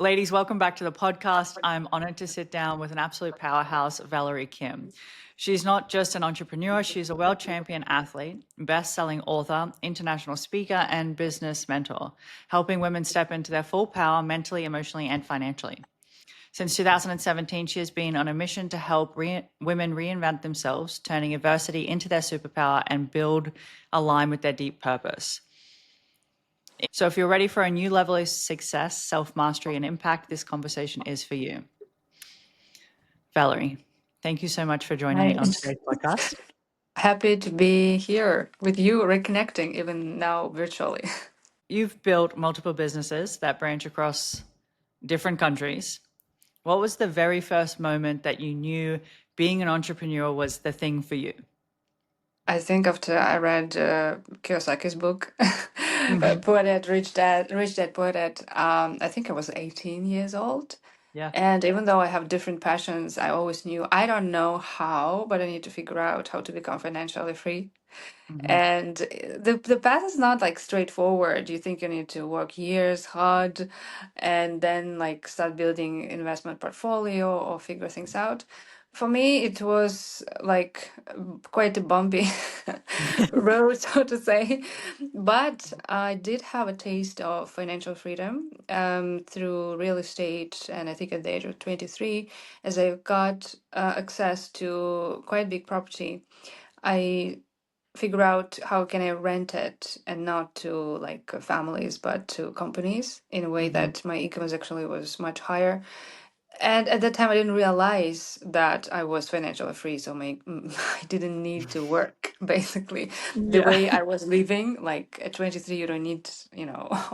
Ladies, welcome back to the podcast. I'm honored to sit down with an absolute powerhouse, Valerie Kim. She's not just an entrepreneur, she's a world champion athlete, best-selling author, international speaker, and business mentor, helping women step into their full power mentally, emotionally, and financially. Since 2017, she has been on a mission to help women reinvent themselves, turning adversity into their superpower and build align with their deep purpose. So if you're ready for a new level of success, self-mastery, and impact, this conversation is for you. Valerie, thank you so much for joining me Hi. on today's podcast. Happy to be here with you, reconnecting, even now virtually. You've built multiple businesses that branch across different countries. What was the very first moment that you knew being an entrepreneur was the thing for you? I think after I read Kiyosaki's book, Mhm. Poor Dad, Rich Dad, Poor Dad, I think I was 18 years old. Yeah. And even though I have different passions, I always knew I don't know how, but I need to figure out how to become financially free. Mhm. And the path is not like straightforward. You think you need to work years hard and then like start building investment portfolio or figure things out. For me, it was like quite a bumpy road, so to say. But I did have a taste of financial freedom through real estate, and I think at the age of 23, as I got access to quite big property. I figure out how can I rent it and not to like families but to companies in a way Mhm. that my income actually was much higher. And at that time I didn't realize that I was financially free, so I didn't need to work basically the Yeah. way I was living. Like at 23 you don't need,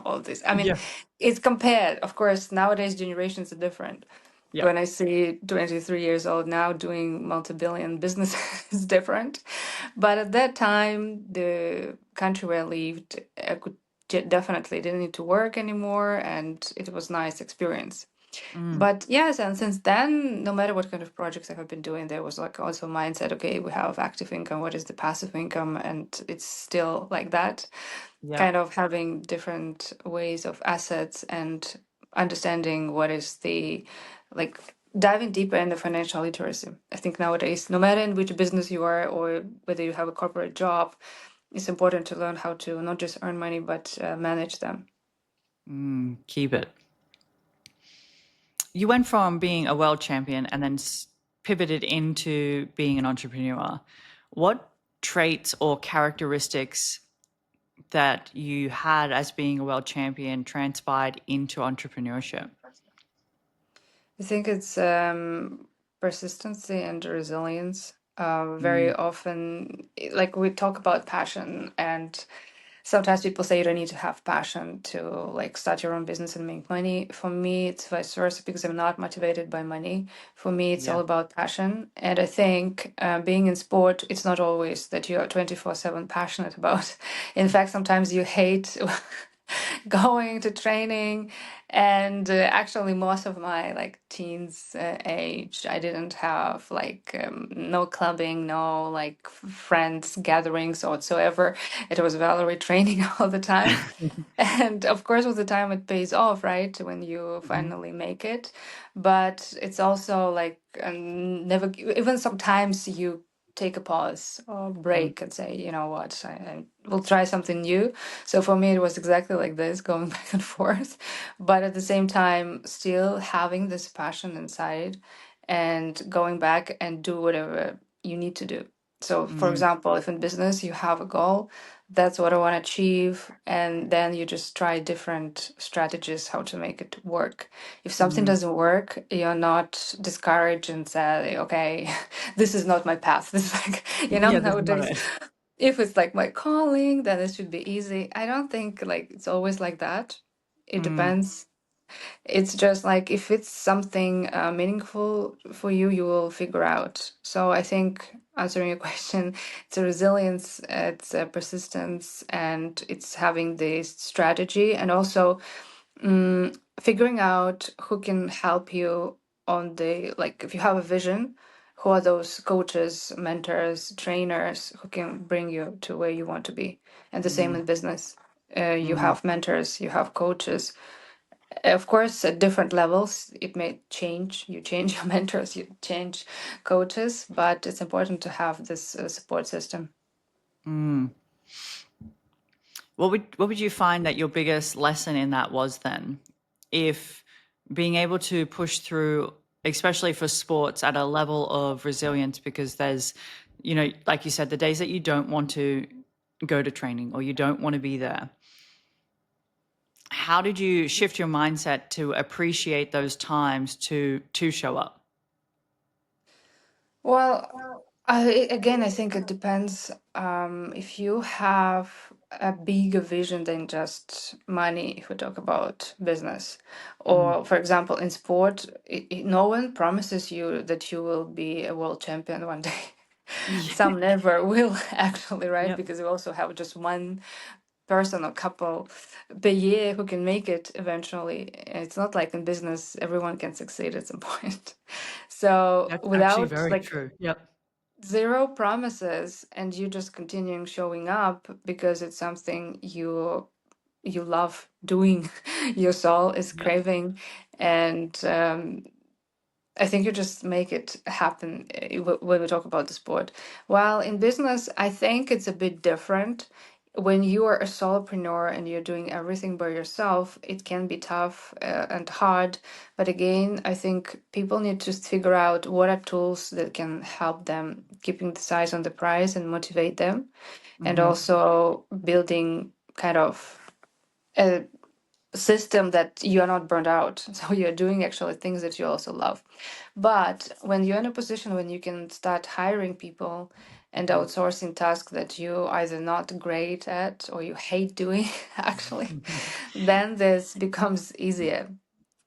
all this. I mean, Yeah. it's compared, of course, nowadays generations are different. Yeah. When I see 23 years old now doing multi-billion business is different. But at that time, the country where I lived, I could definitely didn't need to work anymore, and it was nice experience. Mm. But yes, and since then, no matter what kind of projects I have been doing, there was like also mindset, okay, we have active income, what is the passive income? And it's still like that, Yeah. kind of having different ways of assets and understanding what is the like diving deeper in the financial literacy. I think nowadays, no matter in which business you are or whether you have a corporate job, it's important to learn how to not just earn money but manage them. Keep it. You went from being a world champion and then pivoted into being an entrepreneur. What traits or characteristics that you had as being a world champion transpired into entrepreneurship? I think it's persistency and resilience. Very Mm, often, like we talk about passion, and sometimes people say you don't need to have passion to like start your own business and make money. For me, it's vice versa because I'm not motivated by money. For me, it's yeah. all about passion. And I think being in sport, it's not always that you are 24/7 passionate about. In fact, sometimes you hate going to training. And actually most of my like teens age I didn't have like no clubbing, no like friends gatherings or whatsoever. It was Valerie training all the time. And of course with the time it pays off, right, when you Mhm. finally make it. But it's also like never, even sometimes you take a pause or Mm, break and say, you know what, I will try something new. So for me, it was exactly like this, going back and forth, but at the same time, still having this passion inside and going back and do whatever you need to do. So, for mm, example, if in business you have a goal, that's what I want to achieve, and then you just try different strategies how to make it work. If something mm. doesn't work, you're not discouraged and say, okay, this is not my path. This is like, Yeah, this is not nowadays it. if it's like my calling, then it should be easy. I don't think like it's always like that. It Mm, depends. It's just like if it's something meaningful for you, you will figure out. So I think answering your question, it's a resilience, it's a persistence, and it's having this strategy, and also figuring out who can help you on the like if you have a vision, who are those coaches, mentors, trainers who can bring you to where you want to be. And the same mm, in business. You mm, have mentors, you have coaches, Of course, at different levels, it may change. You change your mentors, you change coaches, but it's important to have this support system. What would you find that your biggest lesson in that was then? If being able to push through, especially for sports, at a level of resilience, because there's, like you said, the days that you don't want to go to training or you don't want to be there. How did you shift your mindset to appreciate those times to show up? Well, again, I think it depends. If you have a bigger vision than just money, if we talk about business, Mhm. or for example, in sport, no one promises you that you will be a world champion one day. Yeah. Some never will, actually, right? Yep. Because we also have just one person or couple per year who can make it eventually. It's not like in business, everyone can succeed at some point. So That's actually without very like true. Yep. zero promises and you just continuing showing up because it's something you love doing, your soul is Yep. craving, and I think you just make it happen when we talk about the sport. While in business, I think it's a bit different. When you are a solopreneur and you're doing everything by yourself, it can be tough and hard. But again, I think people need to figure out what are tools that can help them keeping the size on the prize and motivate them, and Hmm. also building kind of a system that you are not burned out. So you're doing actually things that you also love. But when you're in a position when you can start hiring people and Hmm. outsourcing tasks that you either not great at or you hate doing, actually, then this becomes easier.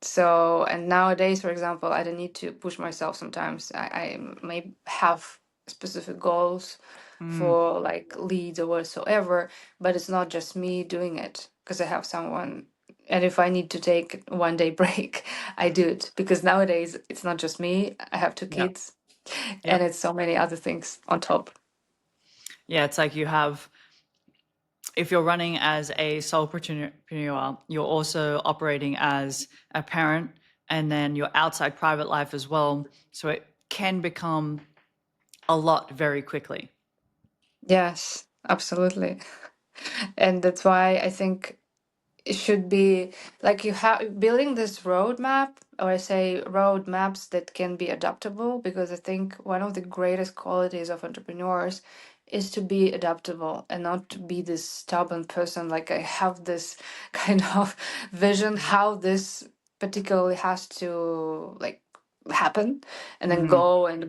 So, and nowadays, for example, I don't need to push myself sometimes. I may have specific goals Mm. for like leads or whatsoever, but it's not just me doing it because I have someone. And if I need to take one day break, I do it because nowadays it's not just me. I have two Yep. kids and Yep. it's so many other things on top. Yeah, it's like you have, if you're running as a solopreneur, you're also operating as a parent and then your outside private life as well. So it can become a lot very quickly. Yes, absolutely. And that's why I think it should be like you have building this roadmap, or I say roadmaps that can be adaptable, because I think one of the greatest qualities of entrepreneurs is to be adaptable and not to be this stubborn person. Like I have this kind of vision how this particularly has to like happen, and then Hmm. go and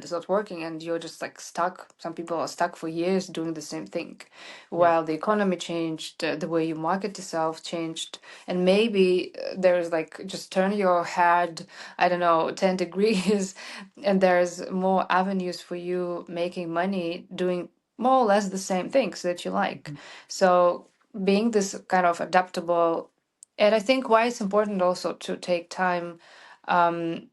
it's not working and you're just like stuck. Some people are stuck for years doing the same thing, Yeah. while the economy changed, the way you market yourself changed, and maybe there's like just turn your head, I don't know, 10 degrees, and there's more avenues for you making money doing more or less the same things that you like. Mhm. So being this kind of adaptable, and I think why it's important also to take time um,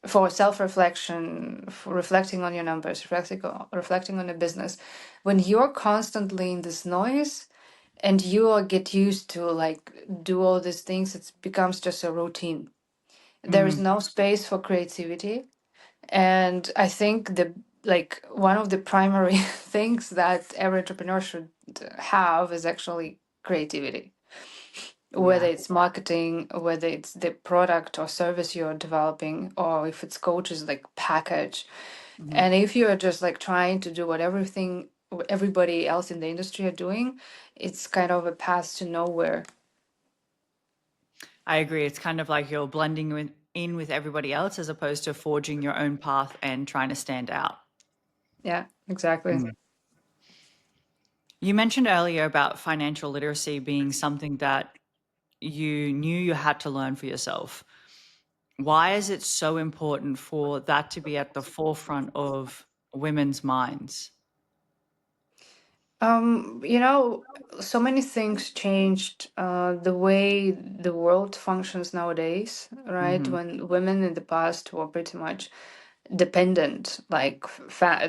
for self-reflection, for reflecting on your numbers, reflecting on the business. When you're constantly in this noise and you get used to like do all these things, it becomes just a routine. There is Mm. no space for creativity. And I think the like one of the primary things that every entrepreneur should have is actually creativity, whether Yeah. it's marketing, whether it's the product or service you're developing, or if it's coaches like package. Hmm. And if you're just like trying to do what everybody else in the industry are doing, it's kind of a path to nowhere. I agree. It's kind of like you're blending in with everybody else as opposed to forging your own path and trying to stand out. Yeah, exactly. Mm. You mentioned earlier about financial literacy being something that you knew you had to learn for yourself. Why is it so important for that to be at the forefront of women's minds? You know, so many things changed the way the world functions nowadays, right? Hmm. When women in the past were pretty much dependent, like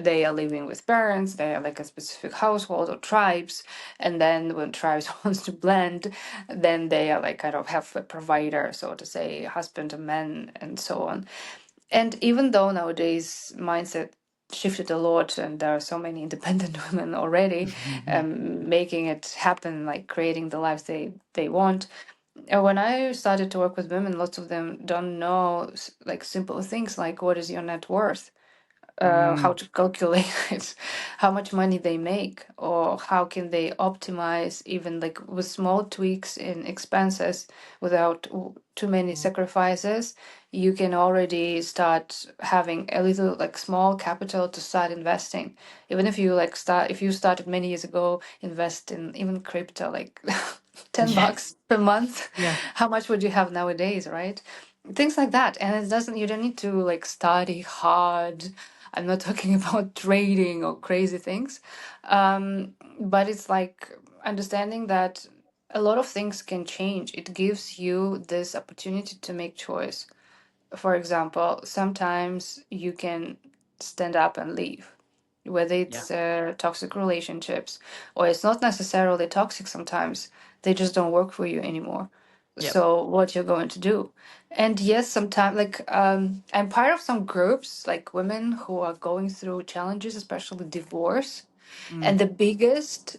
they are living with parents, they are like a specific household or tribes, and then when tribes wants to blend, then they are like kind of have a provider, so to say, husband and man and so on. And even though nowadays mindset shifted a lot and there are so many independent women already, making it happen, like creating the lives they want. When I started to work with women, lots of them don't know like simple things like what is your net worth, how Mm, to calculate it, how much money they make, or how can they optimize even like with small tweaks in expenses without too many sacrifices. You can already start having a little like small capital to start investing. Even if you like start, if you started many years ago, invest in even crypto, like 10 yeah, bucks per month, yeah, how much would you have nowadays, right? Things like that. And it doesn't, you don't need to like study hard. I'm not talking about trading or crazy things. But it's like understanding that a lot of things can change. It gives you this opportunity to make choice. For example, sometimes you can stand up and leave, whether yeah, it's toxic relationships or it's not necessarily toxic sometimes, they just don't work for you anymore. yep. So what you're going to do? And yes, sometimes like I'm part of some groups like women who are going through challenges, especially divorce. Mm, And the biggest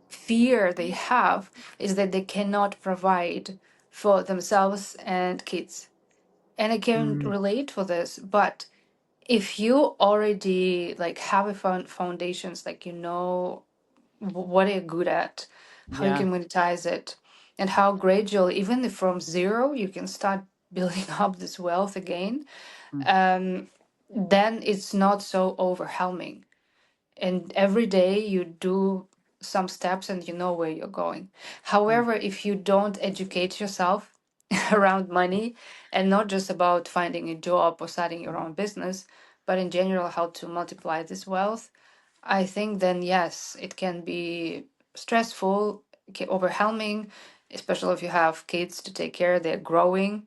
fear they have is that they cannot provide for themselves and kids. And I can mm, relate for this, but if you already like have a foundations, like you know what you're good at, how you yeah, can monetize it, and how gradually, even if from zero, you can start building up this wealth again, mm, then it's not so overwhelming. And every day you do some steps and you know where you're going. mm, However, if you don't educate yourself around money, and not just about finding a job or starting your own business, but in general how to multiply this wealth, I think then yes, it can be stressful, overwhelming, especially if you have kids to take care. They're growing,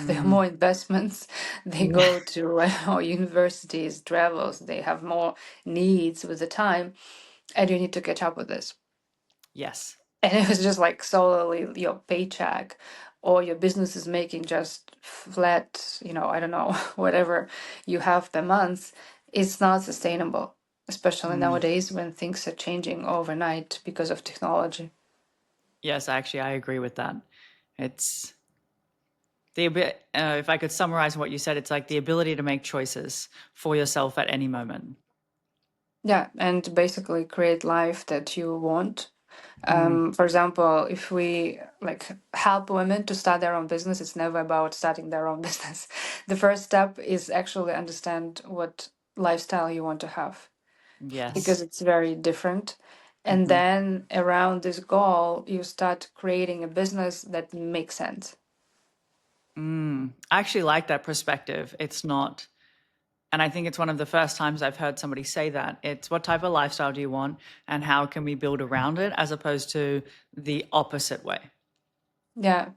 there are mm, more investments. They yeah, go to I don't know, universities, travels. They have more needs with the time, and you need to catch up with this. yes. And it was just like solely your paycheck, or your business is making just flat, I don't know, whatever you have per month. It's not sustainable, especially Mm, nowadays when things are changing overnight because of technology. yes, actually, I agree with that. It's if I could summarize what you said, it's like the ability to make choices for yourself at any moment. Yeah, and basically create life that you want. Mm, For example, if we like help women to start their own business, it's never about starting their own business. The first step is actually understand what lifestyle you want to have, because yes. it's very different. And Hmm. then around this goal, you start creating a business that makes sense. I actually like that perspective. It's not, and I think it's one of the first times I've heard somebody say that. It's what type of lifestyle do you want and how can we build around it as opposed to the opposite way. Yeah,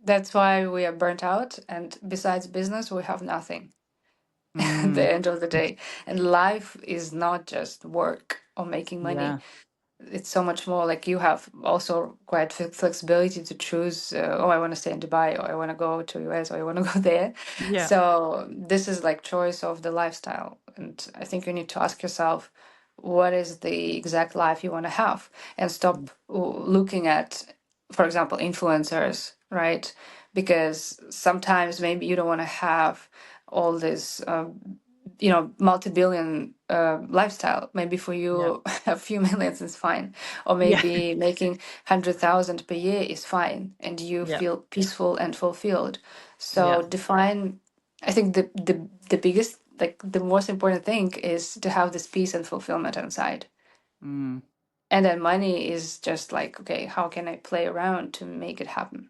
that's why we are burnt out. And besides business, we have nothing at the Mm, end of the day. And life is not just work or making money. yeah. It's so much more. Like you have also quite flexibility to choose, oh, I want to stay in Dubai, or I want to go to US, or I want to go there. Yeah. So this is like choice of the lifestyle. And I think you need to ask yourself, what is the exact life you want to have, and stop looking at, for example, influencers, right? Because sometimes maybe you don't want to have all this multi-billion lifestyle. Maybe for Yeah. you a few millions is fine, or Yeah. maybe making 100,000 per year is fine and you Yeah. feel peaceful and fulfilled. So Yeah. define, I think the biggest, like the most important thing is to have this peace and fulfillment inside. Mm. And then money is just like, okay, how can I play around to make it happen?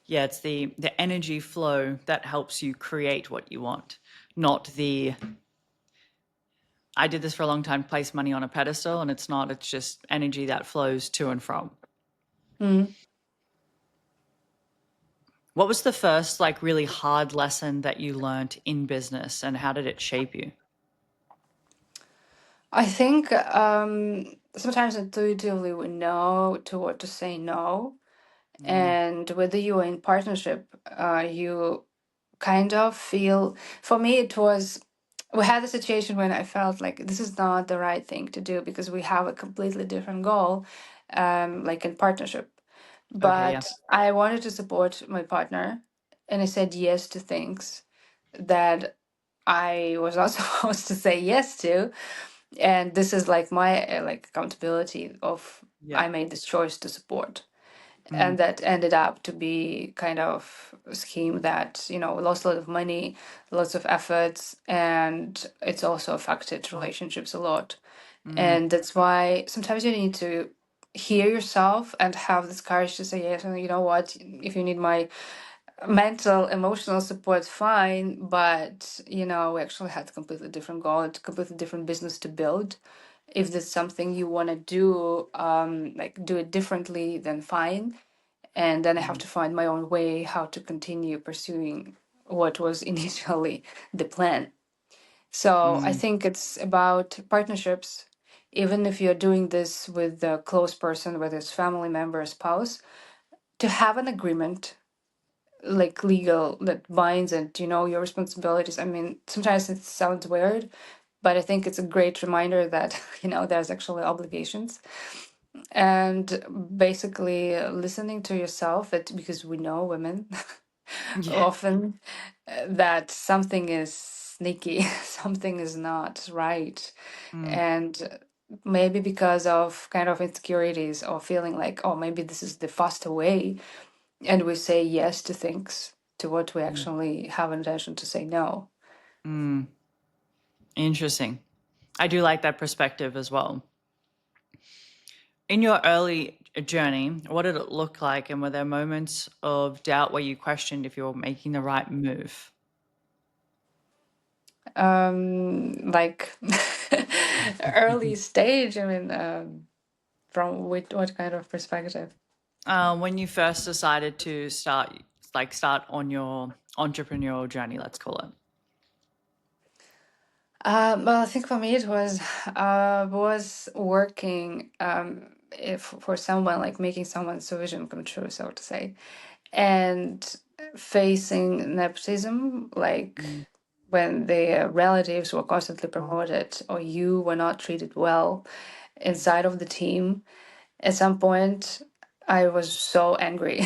Yeah, it's the energy flow that helps you create what you want, not the I did this for a long time, place money on a pedestal, and it's not, it's just energy that flows to and from. Mm. What was the first like really hard lesson that you learned in business and how did it shape you? I think sometimes intuitively we know to what to say no. Mm, And whether you are in partnership, you kind of feel, for me, it was, we had a situation when I felt like this is not the right thing to do because we have a completely different goal, like in partnership. okay, yeah. But I wanted to support my partner, and I said yes to things that I was not supposed to say yes to. And this is like my like accountability of Yeah. I made this choice to support, Mm, and that ended up to be kind of a scheme that lost a lot of money, lots of efforts, and it's also affected relationships a lot. mm, And that's why sometimes you need to hear yourself and have this courage to say yes. And you know what, if you need my mental emotional support, fine, but we actually had a completely different goal, a completely different business to build. If there's something you want to do, like do it differently, then fine. And then I have mm, to find my own way how to continue pursuing what was initially the plan. So I mm, think it's about partnerships. Even if you're doing this with a close person, whether it's family member, spouse, to have an agreement, like legal, that binds and your responsibilities. I mean, sometimes it sounds weird, but I think it's a great reminder that there's actually obligations. And basically listening to yourself, that because we know women yeah. often that something is sneaky, something is not right. Mm, And maybe because of kind of insecurities or feeling like, oh, maybe this is the faster way, and we say yes to things to what we mm, actually have intention to say no. mm. Interesting. I do like that perspective as well. In your early journey, what did it look like? And were there moments of doubt where you questioned if you were making the right move? Like early stage, I mean, from what kind of perspective? When you first decided to start on your entrepreneurial journey, let's call it. Well, I think for me it was working if for someone, like making someone's vision come true, so to say, and facing nepotism, like Mm, when the relatives were constantly promoted or you were not treated well inside of the team. At some point, I was so angry.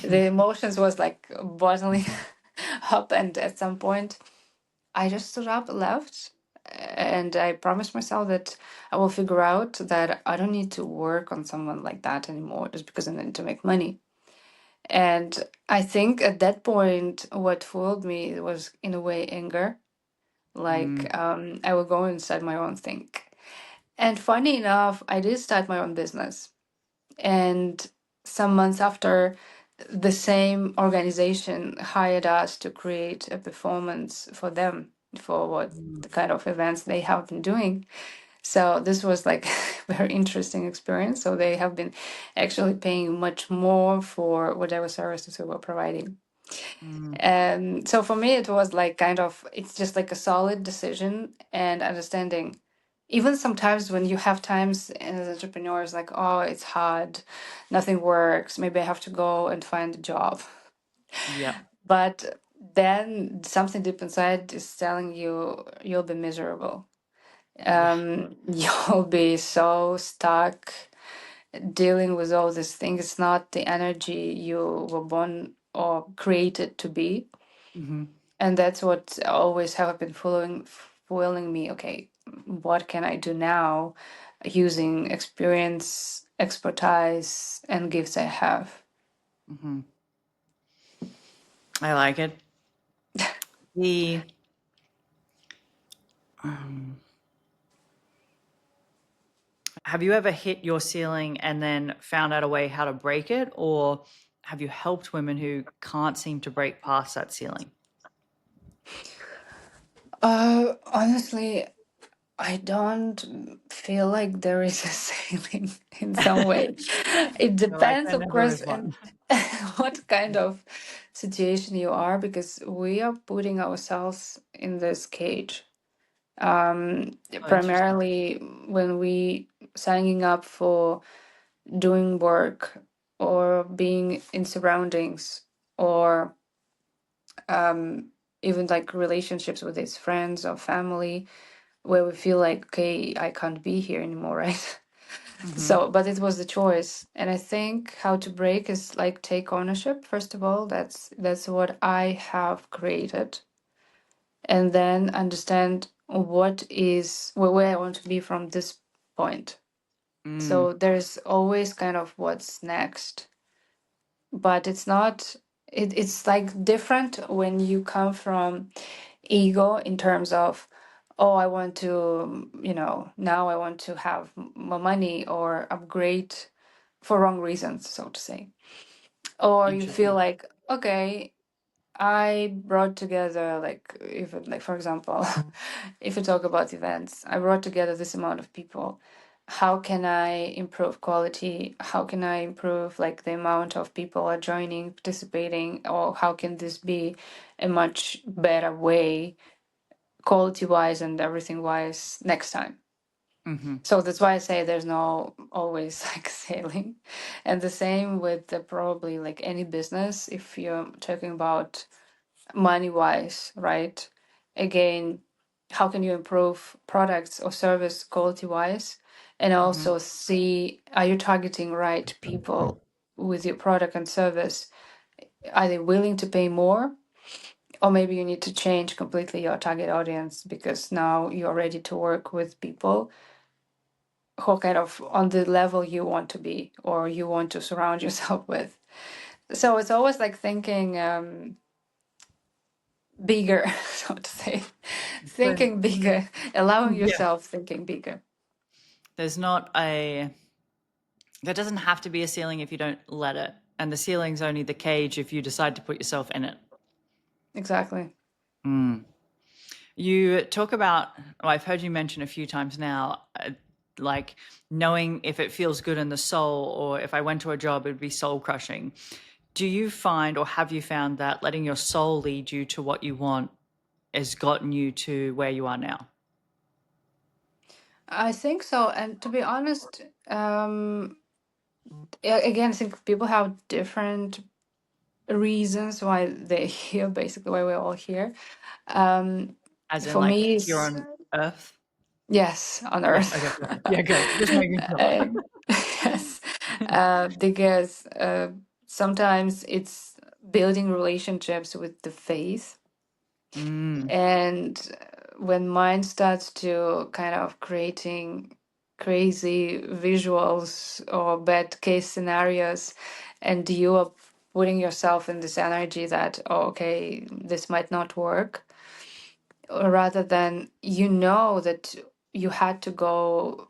The emotions was like bottling up, and at some point I just stood up, left, and I promised myself that I will figure out that I don't need to work on someone like that anymore just because I need to make money. And I think at that point, what fooled me was, in a way, anger. mm, Like, I would go inside my own thing. And funny enough, I did start my own business. And some months after, the same organization hired us to create a performance for them for what mm, the kind of events they have been doing. So this was like a very interesting experience. So they have been actually paying much more for whatever services we were providing. mm, And so for me, it was like kind of, it's just like a solid decision and understanding. Even sometimes when you have times as entrepreneurs, like, oh, it's hard, nothing works, maybe I have to go and find a job. yeah. But then something deep inside is telling you you'll be miserable. Yeah. You'll be so stuck dealing with all these things. It's not the energy you were born or created to be. Hmm. And that's what always have been foiling me. Okay, what can I do now using experience, expertise, and gifts I have? Hmm. I like it. The um, Have you ever hit your ceiling and then found out a way how to break it, or have you helped women who can't seem to break past that ceiling? Honestly, I don't feel like there is a ceiling in some way. It You're like, depends, there of never course, is and one. what kind of situation you are, because we are putting ourselves in this cage. Oh, interesting. Primarily when we signing up for doing work or being in surroundings or even like relationships with his friends or family where we feel like, okay, I can't be here anymore, right? Mm-hmm. So, but it was the choice. And I think how to break is like take ownership, first of all. That's what I have created. And then understand what is where I want to be from this point. Mm, So there's always kind of what's next. But it's not it's like different when you come from ego in terms of, oh, I want to, now I want to have more money or upgrade for wrong reasons, so to say. Or you feel interesting. like, okay, I brought together, like, if it, like, for example, if you talk about events, I brought together this amount of people. How can I improve quality? How can I improve like the amount of people are joining, participating, or how can this be a much better way, quality wise and everything wise, next time? Mm-hmm. So that's why I say there's no always like sailing. And the same with probably like any business, if you're talking about money wise, right? Again, how can you improve products or service quality wise? And Mm-hmm. also see, are you targeting right people with your product and service? Are they willing to pay more? Or maybe you need to change completely your target audience because now you're ready to work with people who are kind of on the level you want to be or you want to surround yourself with. So it's always like thinking bigger, so to say, But thinking bigger, allowing yeah, yourself thinking bigger. there's not a, there doesn't have to be a ceiling if you don't let it. And the ceiling's only the cage if you decide to put yourself in it. Exactly. Mm. You talk about, well, I've heard you mention a few times now, like knowing if it feels good in the soul or if I went to a job, it would be soul crushing. Do you find or have you found that letting your soul lead you to what you want has gotten you to where you are now? I think so. And to be honest, again, I think people have different reasons why they're here, basically, why we're all here. Um, As in, for like, me, here it's on Earth? yes, on Yeah. Earth. Okay. Perfect. Yeah. Good. Just making sure. Uh, yes, because sometimes it's building relationships with the faith. Mm, And when mind starts to kind of creating crazy visuals or bad case scenarios, and you are putting yourself in this energy that, oh, okay, this might not work, or rather than that you had to go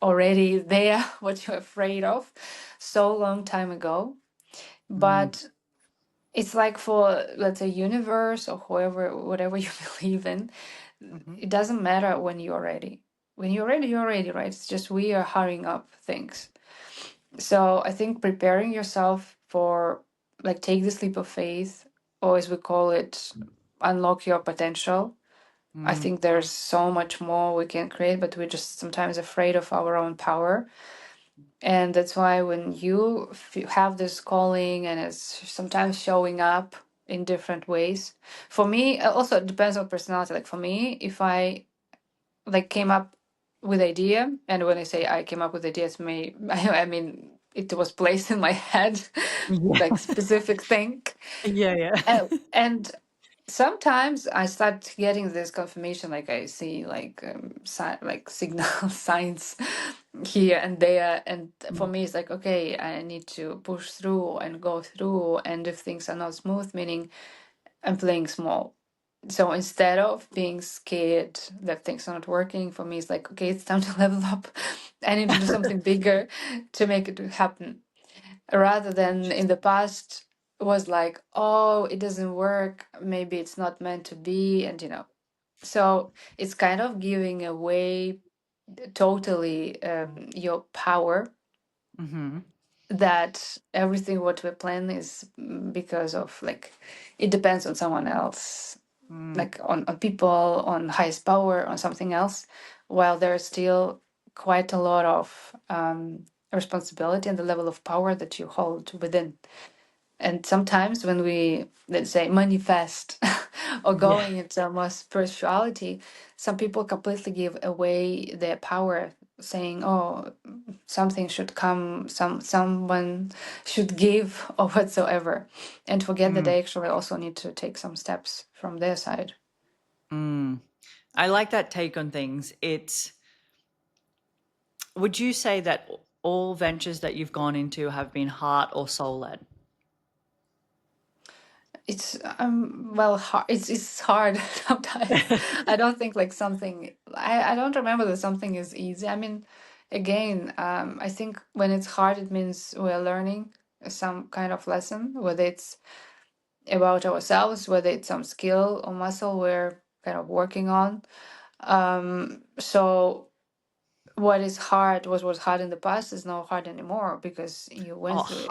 already there, what you're afraid of, so long time ago. mm, But it's like for, let's say, universe or whoever, whatever you believe in, mhm, it doesn't matter when you're ready. When you're ready, right? It's just we are hurrying up things. So I think preparing yourself for, like, take this leap of faith, or as we call it, unlock your potential. I mm, think there's so much more we can create, but we're just sometimes afraid of our own power. And that's why when you have this calling and it's sometimes showing up in different ways. For me, also it depends on personality. Like for me, if I like came up with idea, and when I say I came up with ideas, may I mean it was placed in my head, like yeah. specific thing, Yeah. Yeah. and sometimes I start getting this confirmation, like I see like like signal signs here and there, and for Mm, me it's like, okay, I need to push through and go through, and if things are not smooth, meaning I'm playing small. So instead of being scared that things are not working, for me, it's like, okay, it's time to level up. I need to do something bigger to make it happen. Rather than in the interesting. past, was like, oh, it doesn't work. Maybe it's not meant to be. And, So it's kind of giving away totally your power, Mm-hmm. that everything what we plan is because of like it depends on someone else, Mm. like on people, on highest power, on something else, while there's still quite a lot of responsibility and the level of power that you hold within. And sometimes when we, let's say, manifest or Yeah. going into more spirituality, some people completely give away their power, saying, "Oh, something should come, someone should give, or whatsoever," and forget that Mm. they actually also need to take some steps from their side. Mm. I like that take on things. Would you say that all ventures that you've gone into have been heart or soul led? It's well, it's hard sometimes. I don't think like something. I don't remember that something is easy. I mean, again, I think when it's hard, it means we're learning some kind of lesson, whether it's about ourselves, whether it's some skill or muscle we're kind of working on. So what is hard, what was hard in the past, is not hard anymore because you Oh, went through it.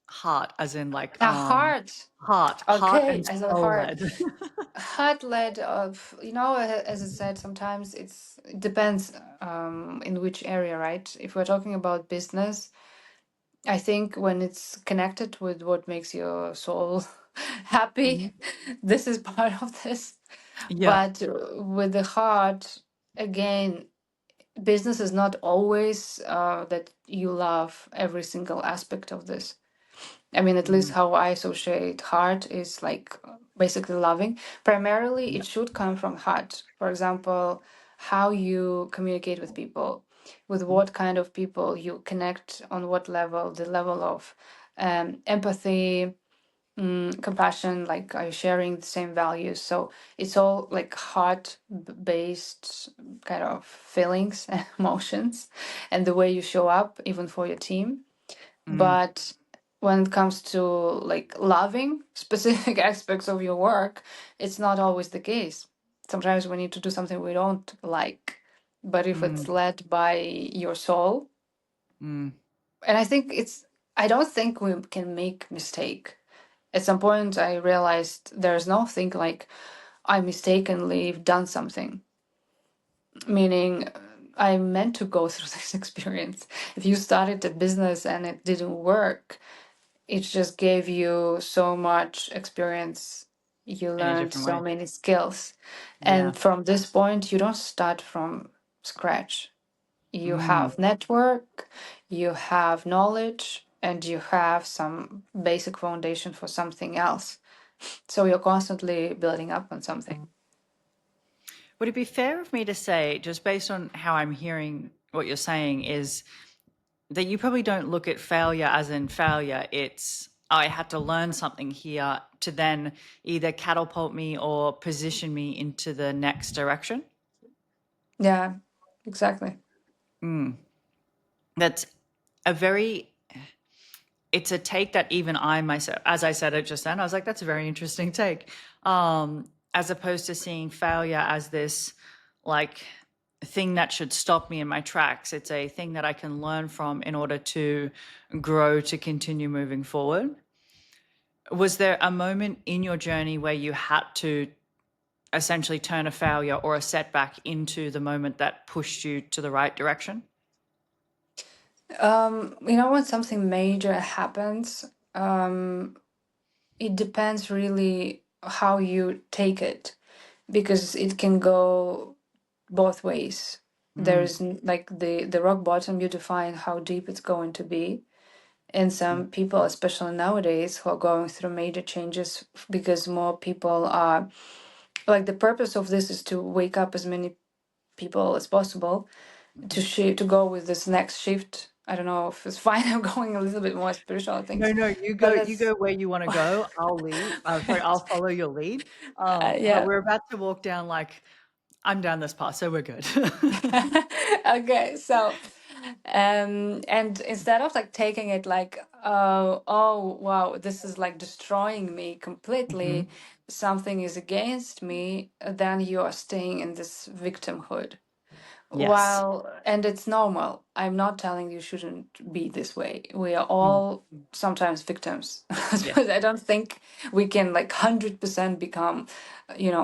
heart, as in like A heart. heart Okay, and as a soul heart. led. Heart led of, as I said, sometimes it depends in which area, right? If we're talking about business, I think when it's connected with what makes your soul happy, Mhm. this is part of this. Yeah. But with the heart, again, business is not always that you love every single aspect of this. I mean, at least Mm. how I associate heart is like basically loving. Primarily, Yeah. it should come from heart. For example, how you communicate with people, with Mhm. what kind of people you connect, on what level, the level of empathy, compassion, like are you sharing the same values? So it's all like heart based kind of feelings and emotions, and the way you show up, even for your team. Mm. But when it comes to like loving specific aspects of your work, it's not always the case. Sometimes we need to do something we don't like. But if it's Mm. led by your soul, Mm. and I don't think we can make mistake. At some point, I realized there's nothing like I mistakenly done something, meaning I meant to go through this experience. If you started a business and it didn't work, it just gave you so much experience. You In a learned different so way. many skills. Yeah. And from this point, you don't start from scratch. You Mm. have network, you have knowledge, and you have some basic foundation for something else. So you're constantly building up on something. Would it be fair of me to say, just based on how I'm hearing what you're saying, is that you probably don't look at failure as in failure. It's, I had to learn something here to then either catapult me or position me into the next direction. Yeah, exactly. Mm. That's a very, it's a take that even I myself, as I said it just then, I was like, that's a very interesting take. As opposed to seeing failure as this like thing that should stop me in my tracks. It's a thing that I can learn from in order to grow, to continue moving forward. Was there a moment in your journey where you had to essentially turn a failure or a setback into the moment that pushed you to the right direction? When something major happens, it depends really how you take it, because it can go both ways. Mm. There's like the rock bottom, you define how deep it's going to be. And Mm. some people, especially nowadays, who are going through major changes, because more people are like, the purpose of this is to wake up as many people as possible Mhm. to to go with this next shift. I don't know if it's fine. I'm going a little bit more spiritual No, things, no, but you go that's where you wanna go, I'll lead. Sorry, I'll follow your lead. But yeah. we're about to walk down, like I'm down this path, so we're good. Okay, so And instead of like taking it like, oh wow, this is like destroying me completely, Hmm. something is against me, then you are staying in this victimhood. Yes. Well, and it's normal. I'm not telling you shouldn't be this way. We are Mm. all sometimes victims. Yeah. But I don't think we can like 100% become,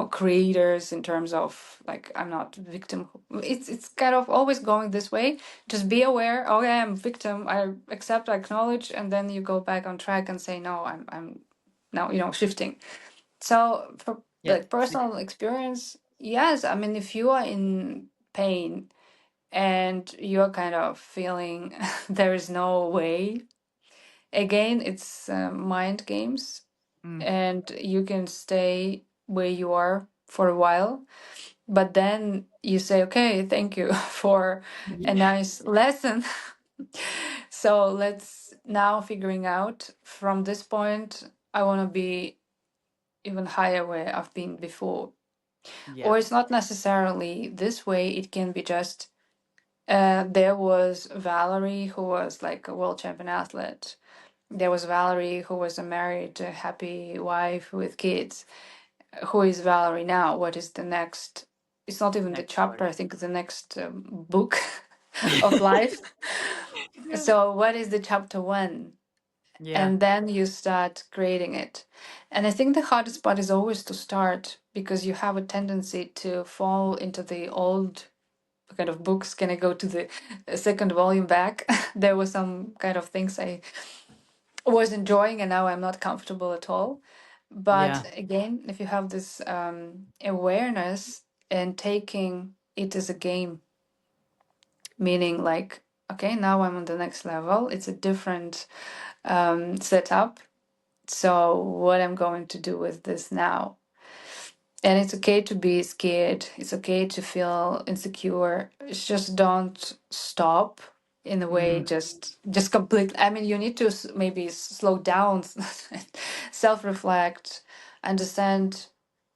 creators in terms of like I'm not victim. It's kind of always going this way. Just be aware. Okay, I'm victim. I accept, I acknowledge, and then you go back on track and say no. I'm now shifting. So for Yeah. like personal experience, yes. I mean, if you are in pain and you're kind of feeling there is no way, again, it's mind games, Mm. and you can stay where you are for a while, but then you say, okay, thank you for a Yeah. nice lesson. So let's now figuring out from this point, I want to be even higher where I've been before. Yeah. Or it's not necessarily this way, it can be just there was Valerie, who was like a world champion athlete. There was Valerie, who was a married, happy wife with kids. Who is Valerie now? What is the next? It's not even the Next chapter, word. I think it's the next book of life. Yeah. So, what is the chapter one? Yeah. And then you start creating it. And I think the hardest part is always to start, because you have a tendency to fall into the old kind of books. Can I go to the second volume back? There were some kind of things I was enjoying and now I'm not comfortable at all. But Yeah. again, if you have this awareness and taking it as a game, meaning like, okay, now I'm on the next level, it's a different setup. So, what I'm going to do with this now? And it's okay to be scared. It's okay to feel insecure. It's just don't stop in a way. Mm. Just completely. I mean, you need to maybe slow down, self-reflect, understand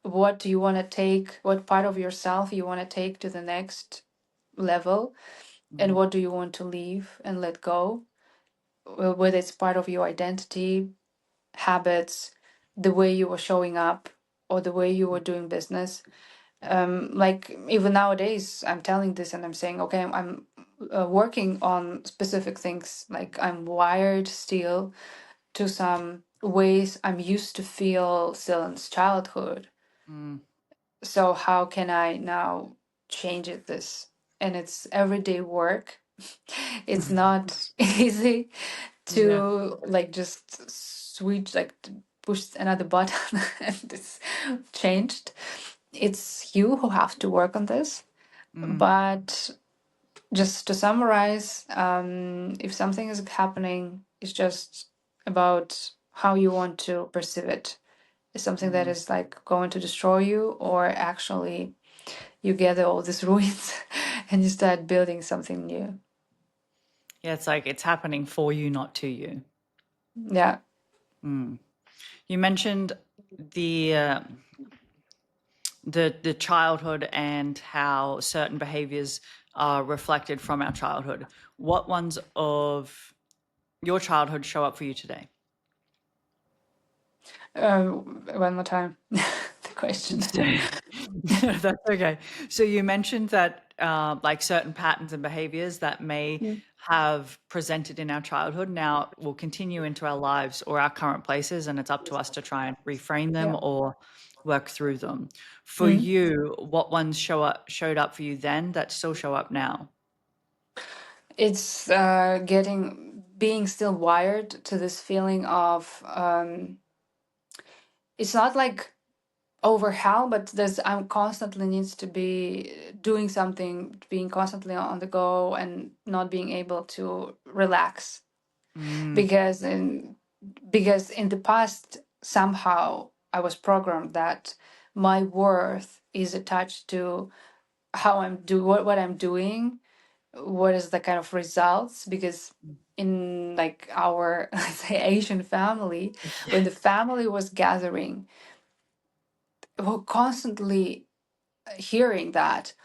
what do you want to take, what part of yourself you want to take to the next level, and Mm. what do you want to leave and let go. Whether it's part of your identity, habits, the way you were showing up, or the way you were doing business. Like even nowadays I'm telling this and I'm saying, okay, I'm working on specific things, like I'm wired still to some ways I'm used to feel still in childhood. Mm. So how can I now change it this? And it's everyday work. It's not easy Yeah. to like just switch, like to push another button and it's changed. It's you who have to work on this. Mm. But just to summarize, if something is happening, it's just about how you want to perceive it. Is something that Mm. is like going to destroy you, or actually you gather all these ruins and you start building something new? Yeah. It's like it's happening for you, not to you. Yeah. Mm. You mentioned the uh, the childhood and how certain behaviors are reflected from our childhood. What ones of your childhood show up for you today? One more time, the question. So, that's okay. So you mentioned that like certain patterns and behaviors that may Mm. have presented in our childhood now will continue into our lives or our current places, and it's up to us to try and reframe them Yeah. or work through them. For Mm. you, what ones showed up for you then that still show up now? It's being still wired to this feeling of it's not like overwhelm, but there's I'm constantly needs to be doing something, being constantly on the go and not being able to relax, Mm. because in the past somehow I was programmed that my worth is attached to how what I'm doing, what is the kind of results, because in like our let's say Asian family, Yeah. when the family was gathering, we were constantly hearing that,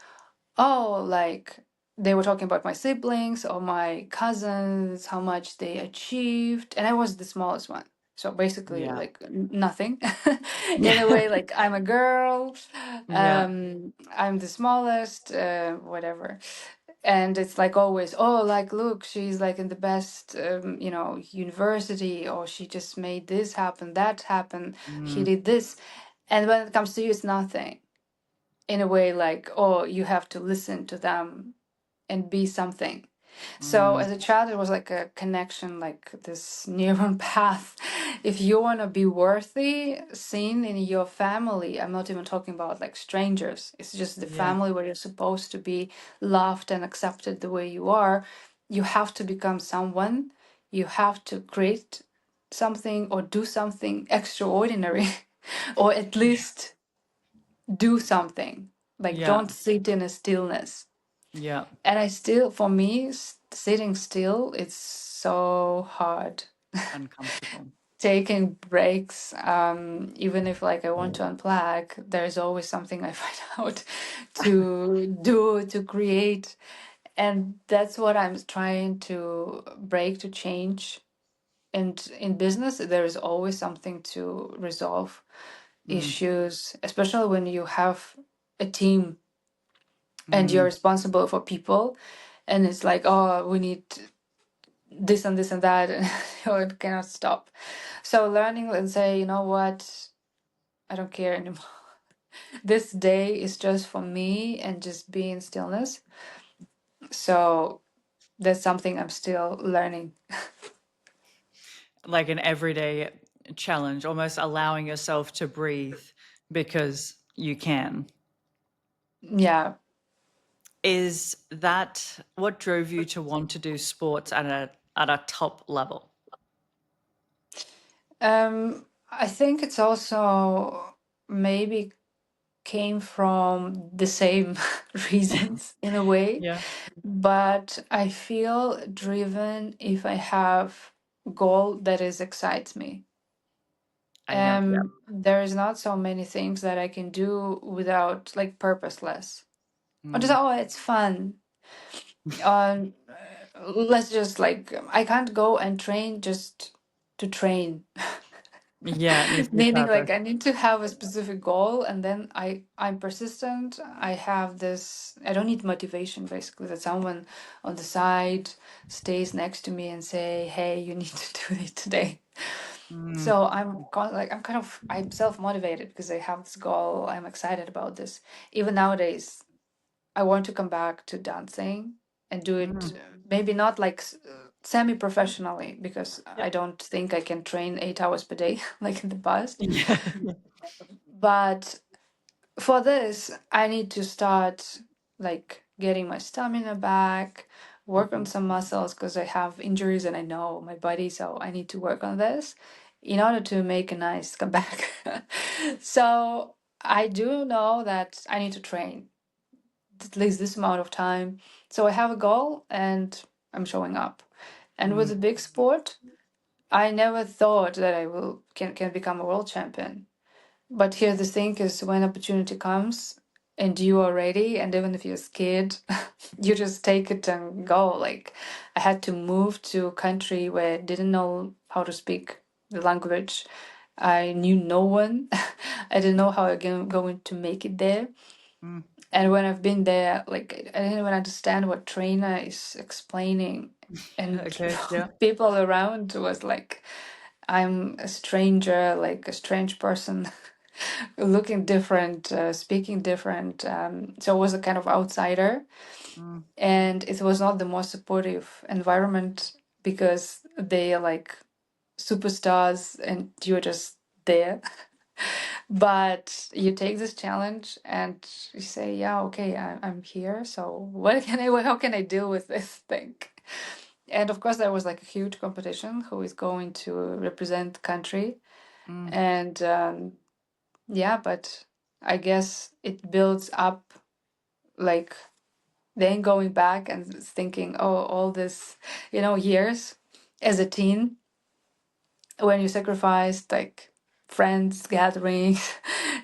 oh, like they were talking about my siblings or my cousins, how much they achieved, and I was the smallest one. So basically, Yeah. like nothing. In a Yeah. way, like I'm a girl, Yeah. I'm the smallest, whatever. And it's like always, oh, like look, she's like in the best, university, or she just made this happen, that happen, she Mm, did this, and when it comes to you, it's nothing. In a way, like, oh, you have to listen to them and be something. So mm, as a child, it was like a connection, like this neuron path. If you want to be worthy, seen in your family, I'm not even talking about like strangers, it's just the yeah. family where you're supposed to be loved and accepted the way you are, you have to become someone, you have to create something or do something extraordinary, or at least do something. Like, Yeah. don't sit in a stillness. Yeah. And I still, for me, sitting still, it's so hard. Uncomfortable. Taking breaks, even if like I want to unplug, there's always something I find out to do, to create. And that's what I'm trying to break, to change. And in business, there is always something to resolve Mm, issues, especially when you have a team and you're mm, responsible for people. And it's like, oh, we need this and this and that, and it cannot stop. So learning and say, you know what, I don't care anymore. This day is just for me and just be in stillness. So that's something I'm still learning. like an everyday challenge, almost allowing yourself to breathe because you can. Yeah. Is that what drove you to want to do sports at a top level? I think it's also maybe came from the same reasons in a way, Yeah, but I feel driven if I have goal that is excites me. yeah. There is not so many things that I can do without like purposeless. Or just, Mm, oh, it's fun. Um, let's just like, I can't go and train just to train. yeah, it needs to be Meaning like purpose. I need to have a specific goal, and then I'm persistent. I have this, I don't need motivation basically, that someone on the side stays next to me and say, hey, you need to do it today. Mm, So I'm self-motivated because I have this goal. I'm excited about this. Even nowadays, I want to come back to dancing and do it, mm, maybe not like semi-professionally, because yeah, I don't think I can train 8 hours per day like in the past. yeah. But for this, I need to start like getting my stamina back, work on Mhm, some muscles because I have injuries and I know my body, so I need to work on this in order to make a nice comeback. So I do know that I need to train at least this amount of time. So I have a goal and I'm showing up. And with mm, a big sport, I never thought that I will can become a world champion. But here the thing is, when opportunity comes and you are ready, and even if you're scared, you just take it and go. Like, I had to move to a country where I didn't know how to speak the language. I knew no one. I didn't know how I'm going to make it there. mm. And when I've been there, like, I didn't even understand what trainer is explaining. And Okay, yeah. people around was like, I'm a stranger, like a strange person, looking different, speaking different. So I was a kind of outsider, Mm, and it was not the most supportive environment because they are like superstars and you're just there. But you take this challenge and you say, yeah, okay, I'm here. So what can I, how can I deal with this thing? And of course, there was like a huge competition who is going to represent the country. mm. And yeah, but I guess it builds up like then going back and thinking, oh, all this, years as a teen when you sacrificed like friends, gatherings,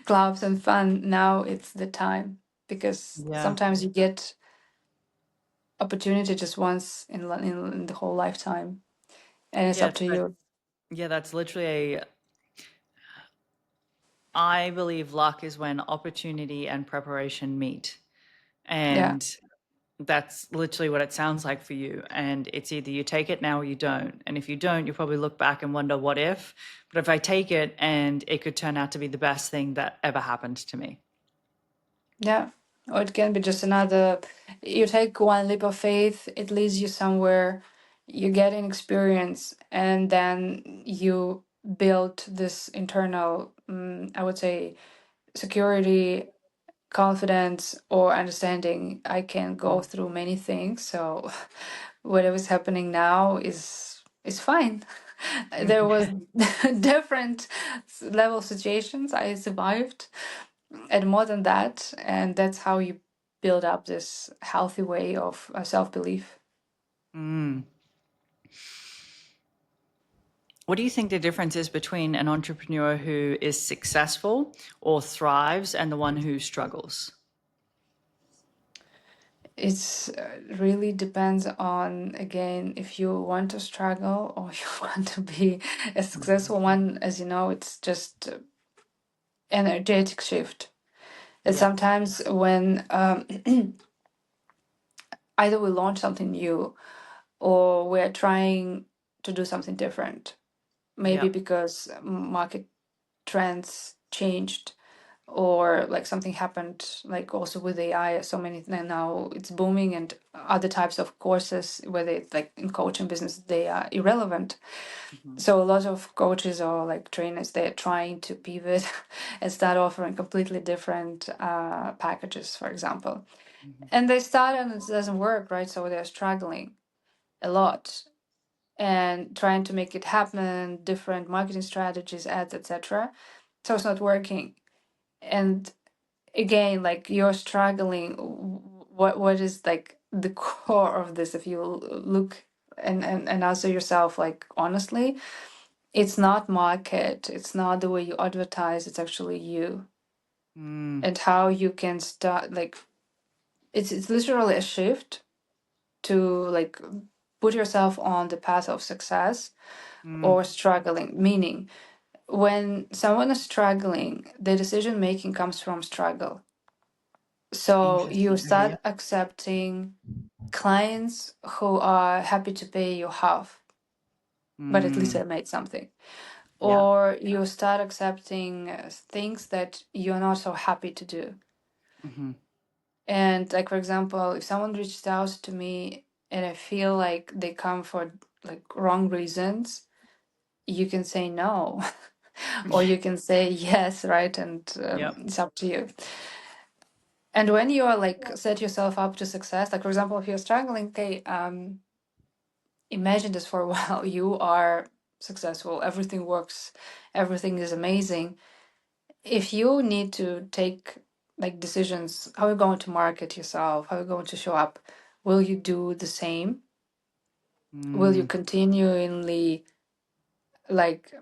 clubs, and fun. Now it's the time because Yeah. sometimes you get opportunity just once in the whole lifetime, and it's Yeah, up to that, you. yeah, that's literally a, I believe luck is when opportunity and preparation meet. Yeah. And that's literally what it sounds like for you. And it's either you take it now or you don't. And if you don't, you probably look back and wonder, what if? But if I take it, and it could turn out to be the best thing that ever happened to me. Yeah. Or it can be just another, you take one leap of faith, it leads you somewhere, you get an experience, and then you build this internal, I would say, security, confidence, or understanding. I can go Mm. through many things. So whatever's happening now is fine. There was different level situations I survived, and more than that, and that's how you build up this healthy way of self-belief. Mm. What do you think the difference is between an entrepreneur who is successful or thrives and the one who struggles? It's really depends on, again, if you want to struggle or you want to be a successful one. As you know, it's just energetic shift. And Yeah. sometimes when either we launch something new or we're trying to do something different, maybe Yeah. because market trends changed, or like something happened, like also with AI, so many now it's booming, and other types of courses, whether it's like in coaching business, they are irrelevant. Hmm. So a lot of coaches or like trainers, they're trying to pivot and start offering completely different packages, for example. Hmm. And they start and it doesn't work, right? So they're struggling a lot and trying to make it happen, different marketing strategies, ads, etc. So it's not working. And again, like you're struggling, what is like the core of this? If you look and answer yourself like honestly, it's not market, it's not the way you advertise, it's actually you, Mm. and how you can start, like it's literally a shift to like put yourself on the path of success Mm. or struggling. Meaning, when someone is struggling, the decision making comes from struggle. So you Interesting. start Okay. accepting clients who are happy to pay you half, but at least Mm. I made something. Yeah. Or you start accepting things that you're not so happy to do. Hmm. And like for example, if someone reached out to me and I feel like they come for like wrong reasons, you can say no, or you can say yes, right? And Yep. it's up to you. And when you are like set yourself up to success, like for example, if you're struggling, okay, imagine this for a while. You are successful, everything works, everything is amazing. If you need to take like decisions, how are you going to market yourself, how are you going to show up, will you do the same? Will you Mm. continually like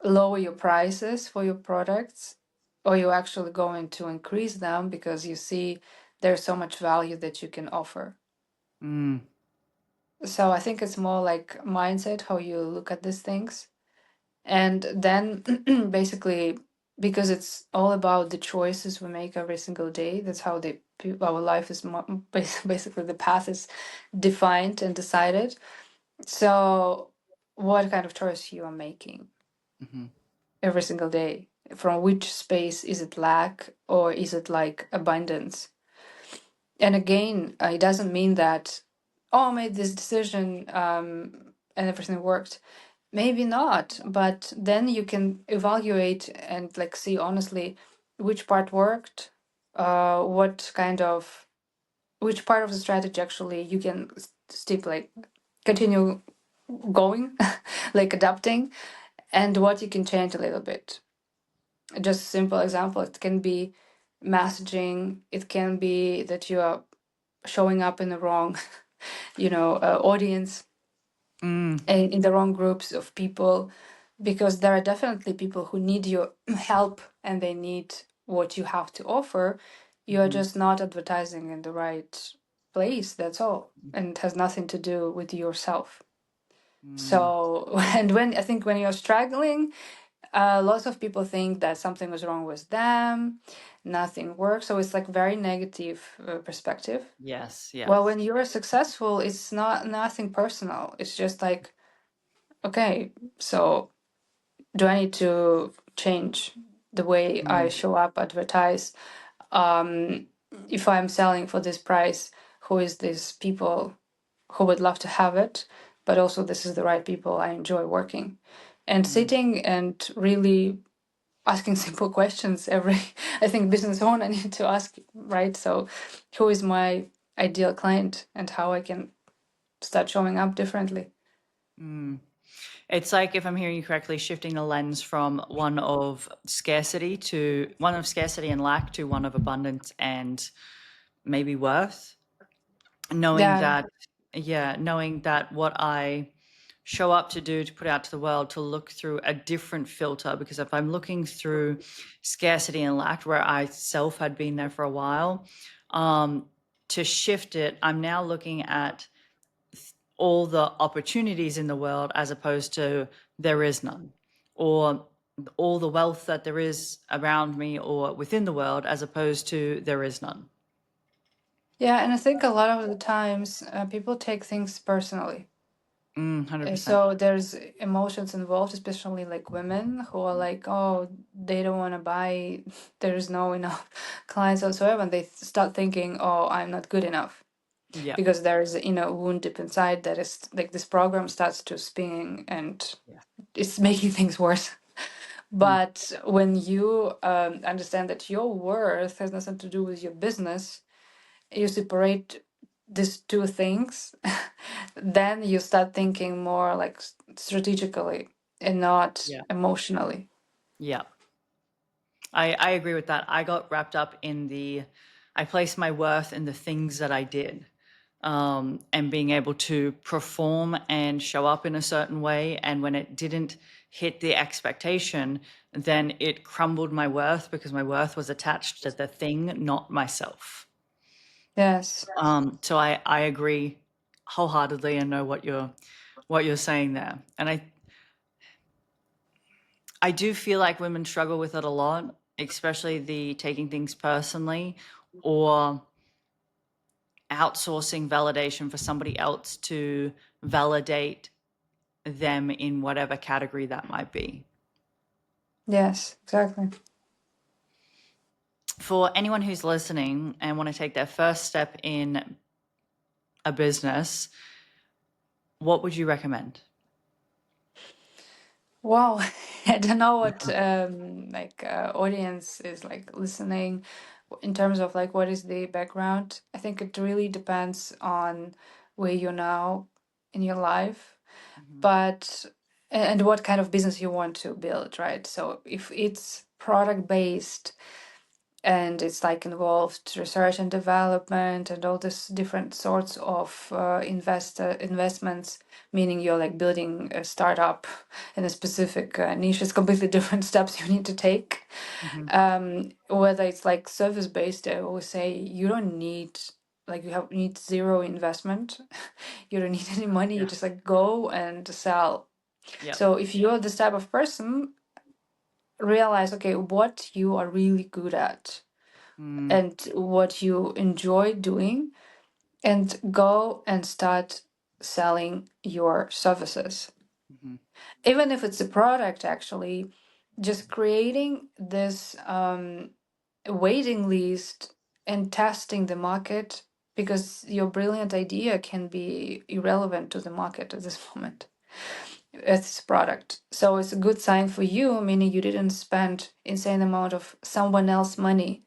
lower your prices for your products, or you actually going to increase them because you see there's so much value that you can offer? Mm. So I think it's more like mindset, how you look at these things. And then basically, because it's all about the choices we make every single day, that's how our life is basically the path is defined and decided. So what kind of choice you are making Hmm. every single day? From which space is it lack or is it like abundance? And again, it doesn't mean that, oh, I made this decision and everything worked. Maybe not, but then you can evaluate and like see honestly which part worked, what kind of, which part of the strategy actually you can stick, like continue going, like adapting, and what you can change a little bit. Just a simple example, it can be messaging, it can be that you are showing up in the wrong, audience, Mm. in the wrong groups of people, because there are definitely people who need your help and they need what you have to offer. You are Hmm. just not advertising in the right place, that's all, and it has nothing to do with yourself. Mm, So, and when I think when you're struggling, lots of people think that something was wrong with them, nothing works. So it's like very negative perspective. yes, Well, yes. when you're successful, it's not nothing personal. It's just like, okay, so do I need to change the way I Mm, show up, advertise? Um, if I'm selling for this price, who is these people who would love to have it? But also, this is the right people I enjoy working. And mm, sitting and really asking simple questions every, I think business owner need to ask, right? So, who is my ideal client and how I can start showing up differently? mm. It's like, if I'm hearing you correctly, shifting the lens from one of scarcity and lack to one of abundance and maybe worth. Knowing Yeah, that, yeah, knowing that what I show up to do, to put out to the world, to look through a different filter. Because if I'm looking through scarcity and lack, where I self had been there for a while, um, to shift it, I'm now looking at all the opportunities in the world as opposed to there is none, or all the wealth that there is around me or within the world as opposed to there is none. yeah, and I think a lot of the times people take things personally. 100%. So there's emotions involved, especially like women who are like, oh, they don't want to buy, there's no enough clients whatsoever, and they start thinking, oh, I'm not good enough Yeah. because there's a wound deep inside that is like this program starts to spinning and Yeah. it's making things worse. Mm. But when you understand that your worth has nothing to do with your business, you separate these two things, then you start thinking more like strategically and not Yeah. emotionally. Yeah. I agree with that. I got wrapped up in I placed my worth in the things that I did, and being able to perform and show up in a certain way. And when it didn't hit the expectation, then it crumbled my worth because my worth was attached to the thing, not myself. Yes. So I agree wholeheartedly and know what you're saying there. And I do feel like women struggle with it a lot, especially the taking things personally or outsourcing validation for somebody else to validate them in whatever category that might be. Yes, exactly. For anyone who's listening and want to take their first step in a business, what would you recommend? Wow. I don't know what audience is like listening in terms of like what is the background. I think it really depends on where you're now in your life, Mhm. but and what kind of business you want to build, right? So if it's product based and it's like involved research and development and all this different sorts of investments, meaning you're like building a startup in a specific niche. It's completely different steps you need to take. Mhm. Whether it's like service based, I always say you don't need, like, you need zero investment. You don't need any money. You Yeah. just like go and sell. Yep. So if you're this type of person, realize, okay, what you are really good at Mm, and what you enjoy doing, and go and start selling your services. mhm. Even if it's a product, actually, just creating this waiting list and testing the market, because your brilliant idea can be irrelevant to the market at this moment. It's a product. So it's a good sign for you, meaning you didn't spend insane amount of someone else money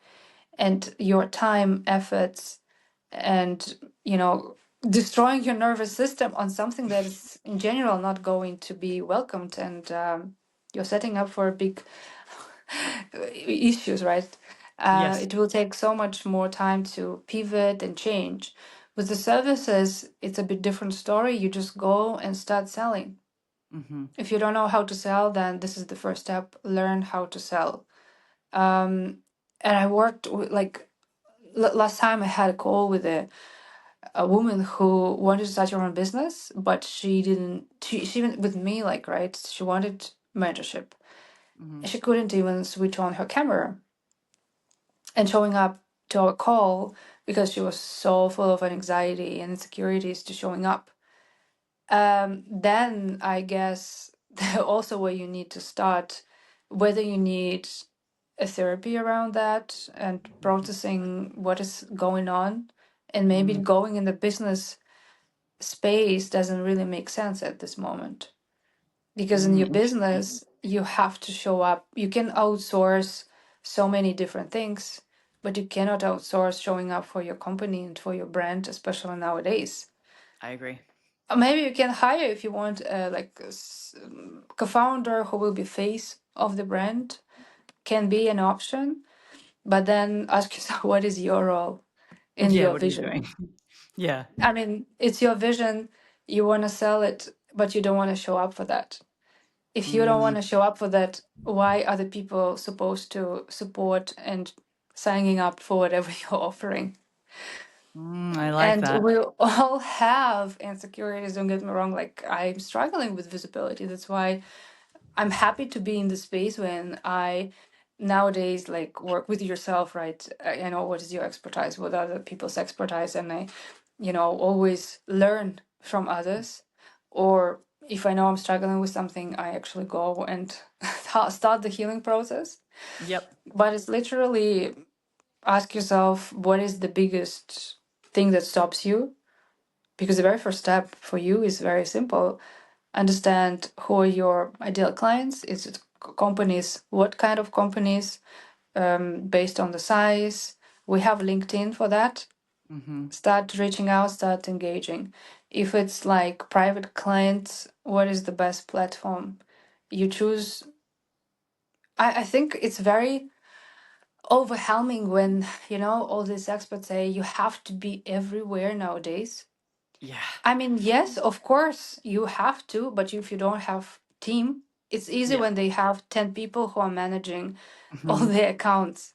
and your time, efforts, and destroying your nervous system on something that is in general not going to be welcomed, and you're setting up for big issues, right? Yes. It will take so much more time to pivot and change. With the services, it's a bit different story. You just go and start selling. Hmm. If you don't know how to sell, then this is the first step. Learn how to sell. And I worked with, like, last time I had a call with a a woman who wanted to start her own business, but she didn't. She went with me, like, right. She wanted mentorship. Hmm. She couldn't even switch on her camera and showing up to our call because she was so full of anxiety and insecurities to showing up. Then I guess also where you need to start, whether you need a therapy around that and processing what is going on, and maybe Mm, going in the business space doesn't really make sense at this moment. Because in your interesting. business, you have to show up. You can outsource so many different things, but you cannot outsource showing up for your company and for your brand, especially nowadays. I agree. Or maybe you can hire if you want, like co-founder who will be face of the brand can be an option. But then ask yourself, what is your role in Yeah, your what are you doing? vision? Yeah. I mean, it's your vision. You want to sell it, but you don't want to show up for that. If you don't Mm, want to show up for that, why are the people supposed to support and signing up for whatever you're offering? I like And that. we all have insecurities, don't get me wrong. Like, I'm struggling with visibility. That's why I'm happy to be in the space when I nowadays like work with yourself, right? I know what is your expertise, what are other people's expertise, and I, always learn from others. Or if I know I'm struggling with something, I actually go and start the healing process. Yep. But it's literally ask yourself what is the biggest thing that stops you, because the very first step for you is very simple. Understand who are your ideal clients. Is it companies? What kind of companies? Based on the size. We have LinkedIn for that. Hmm. Start reaching out, start engaging. If it's like private clients, what is the best platform? You choose. I think it's very overwhelming when, all these experts say you have to be everywhere nowadays. Yeah. I mean, yes, of course you have to, but if you don't have team, it's easy Yeah. when they have 10 people who are managing all Hmm. their accounts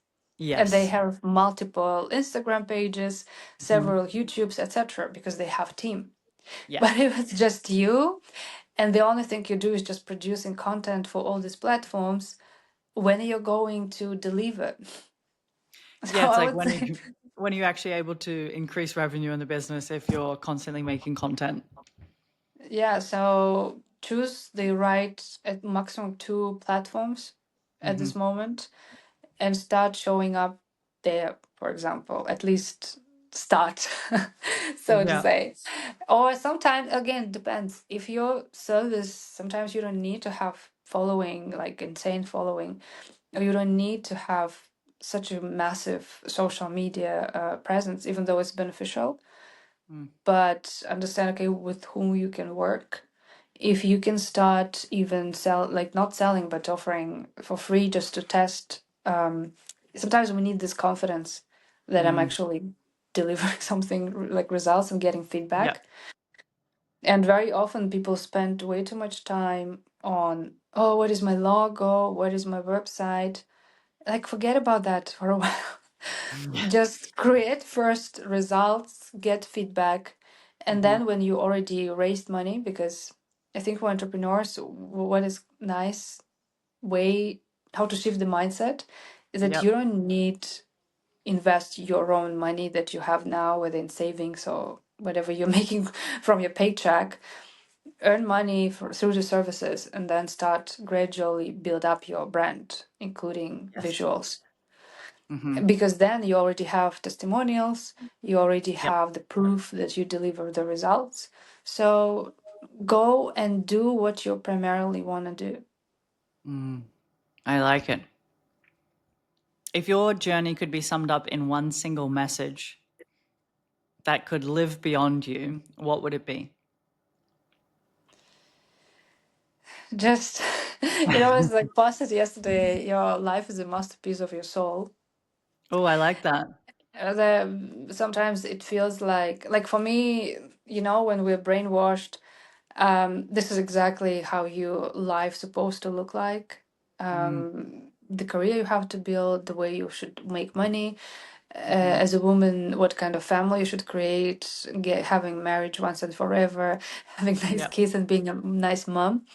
and they Yes. have multiple Instagram pages, Hmm. several YouTubes, etc. because they have team. Yeah. But if it's just you and the only thing you do is just producing content for all these platforms, when are you going to deliver? Yeah, So it's I like would say, when are you actually able to increase revenue in the business if you're constantly making content? yeah, so choose the right at maximum two platforms at Hmm. this moment and start showing up there, for example, at least start, so to Yeah. say. Or sometimes, again, depends. If your service, sometimes you don't need to have following, like insane following, or you don't need to have such a massive social media presence, even though it's beneficial. Mm. But understand, okay, with whom you can work. If you can start even sell, like not selling, but offering for free just to test. Sometimes we need this confidence that I'm Mm. actually delivering something like results and getting Yeah. feedback. And very often people spend way too much time on, oh, what is my logo? What is my website? Like, forget about that for a while. Yeah. Just create first results, get feedback, and Hmm. then when you already raised money, because I think for entrepreneurs, what is nice way how to shift the mindset is that you Yep. don't need invest your own money that you have now within savings or whatever you're making from your paycheck. Earn money through the services and then start gradually build up your brand, including Yes. visuals, Hmm. because then you already have testimonials, you already Yep. have the proof that you deliver the results. So go and do what you primarily want to do. Mm. I like it. If your journey could be summed up in one single message that could live beyond you, what would it be? Just, it's like posted yesterday, your life is a masterpiece of your soul. Oh, I like that. Sometimes it feels like for me, when we're brainwashed, this is exactly how your life supposed to look like. Mm. The career you have to build, the way you should make money, Hmm. as a woman, what kind of family you should create, having marriage once and forever, having nice Yep. kids and being a nice mom.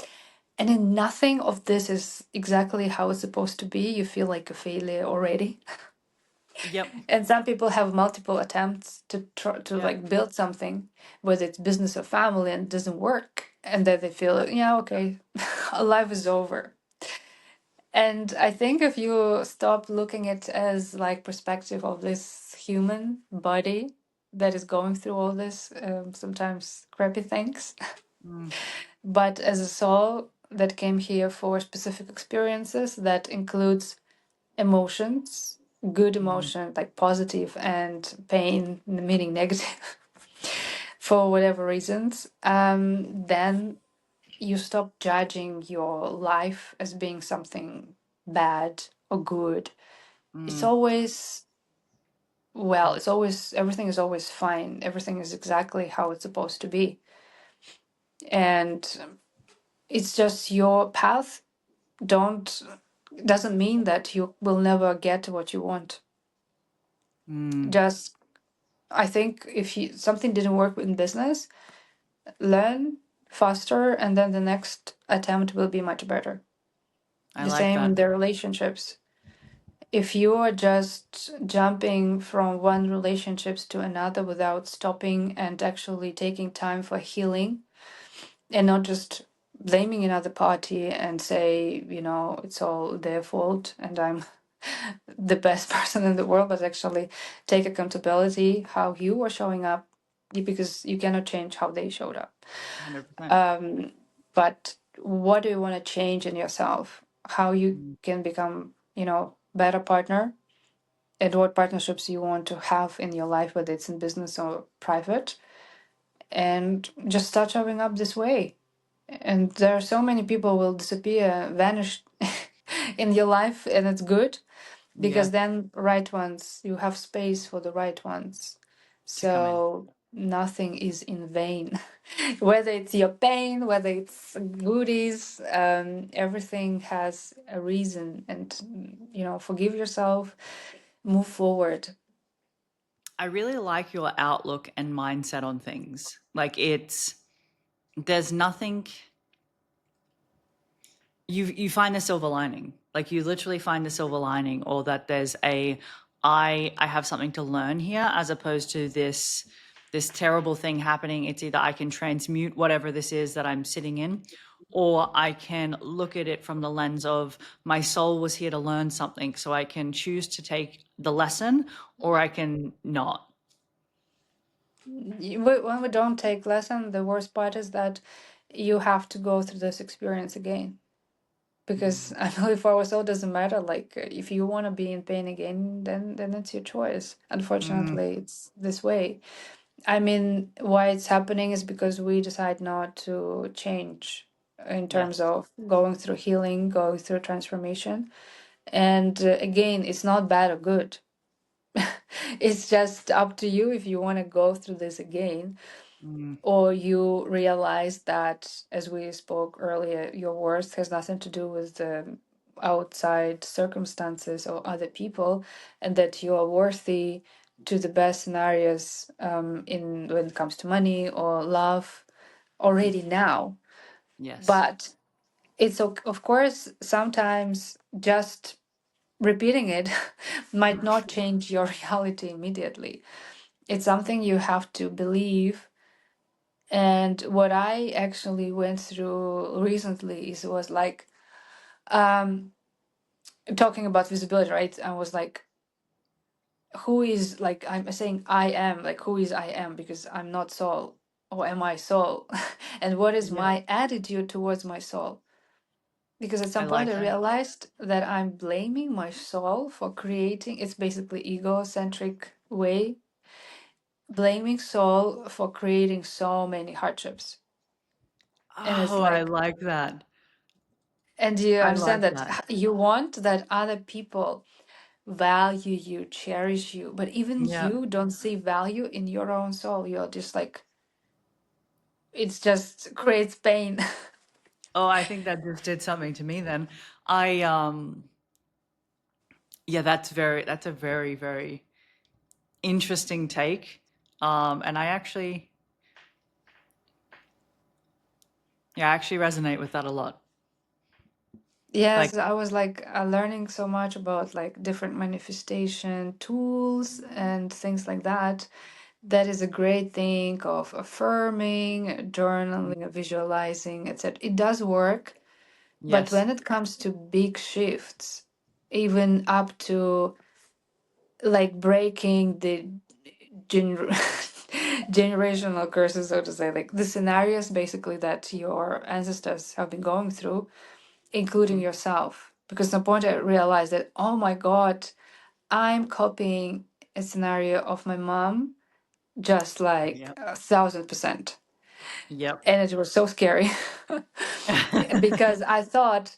And then nothing of this is exactly how it's supposed to be. You feel like a failure already. Yep. And some people have multiple attempts to try to Yep. like build something, whether it's business or family, and it doesn't work. And then they feel, yeah, okay, life is over. And I think if you stop looking at as like perspective of this human body that is going through all this sometimes crappy things, Mm, but as a soul that came here for specific experiences that includes emotions, good mm, emotion like positive and pain, meaning negative, for whatever reasons, then you stop judging your life as being something bad or good. It's mm, always, well, it's always, everything is always fine. Everything is exactly how it's supposed to be. And it's just your path. Don't, doesn't mean that you will never get what you want. mm. Just, I think if you, something didn't work in business, learn faster and then the next attempt will be much better. I The like same that. in the relationships. If you are just jumping from one relationships to another without stopping and actually taking time for healing and not just blaming another party and say, you know, it's all their fault and I'm the best person in the world, but actually take accountability how you are showing up because you cannot change how they showed up. 100%. But what do you want to change in yourself? How you Mm, can become, you know, better partner and what partnerships you want to have in your life, whether it's in business or private, and just start showing up this way. And there are so many people will disappear, vanish in your life, and it's good yeah. because then right ones, you have space for the right ones. To come in. So nothing is in vain. Whether it's your pain, whether it's goodies, everything has a reason. And, you know, forgive yourself, move forward. I really like your outlook and mindset on things. Like there's nothing, you find the silver lining. Like you literally find the silver lining, or that there's I have something to learn here, as opposed to this terrible thing happening. It's either I can transmute whatever this is that I'm sitting in, or I can look at it from the lens of my soul was here to learn something, so I can choose to take the lesson or I can not. When we don't take lesson, the worst part is that you have to go through this experience again. Because Mm, I know if our soul doesn't matter, like if you want to be in pain again, then it's your choice. mm, Unfortunately, it's this way. I mean, why it's happening is because we decide not to change in terms yes. of going through healing, going through transformation. And again, it's not bad or good. It's just up to you if you want to go through this again, Mm, or you realize that, as we spoke earlier, your worth has nothing to do with the outside circumstances or other people, and that you are worthy to the best scenarios in when it comes to money or love already now. yes. But it's of course sometimes just repeating it might not change your reality immediately. It's something you have to believe. And what I actually went through recently is was like um talking about visibility, right? I was like, who is, like, I'm saying I am, like, who is I am, because I'm not soul, or am I soul? And what is Yeah. my attitude towards my soul? Because at I some point like I that. realized that I'm blaming my soul for creating, it's basically egocentric way, blaming soul for creating so many hardships. And it's Oh, I like, like that. and you I like understand that that. you want that other people value you, cherish you, but even Yeah. you don't see value in your own soul. You're just like, it's just creates pain. Oh, I think that just did something to me then. I yeah, that's a very interesting take. And I actually resonate with that a lot. Like, Yes, I was like learning so much about like different manifestation tools and things like that. That is a great thing of affirming, journaling, visualizing, etc. It does work, but yes, when it comes to big shifts, even up to like breaking the gener- generational curses, so to say, like the scenarios basically that your ancestors have been going through, including yourself. Because at some point I realized that, oh my God, I'm copying a scenario of my mom just like yep, 1,000%. yep. And it was so scary because I thought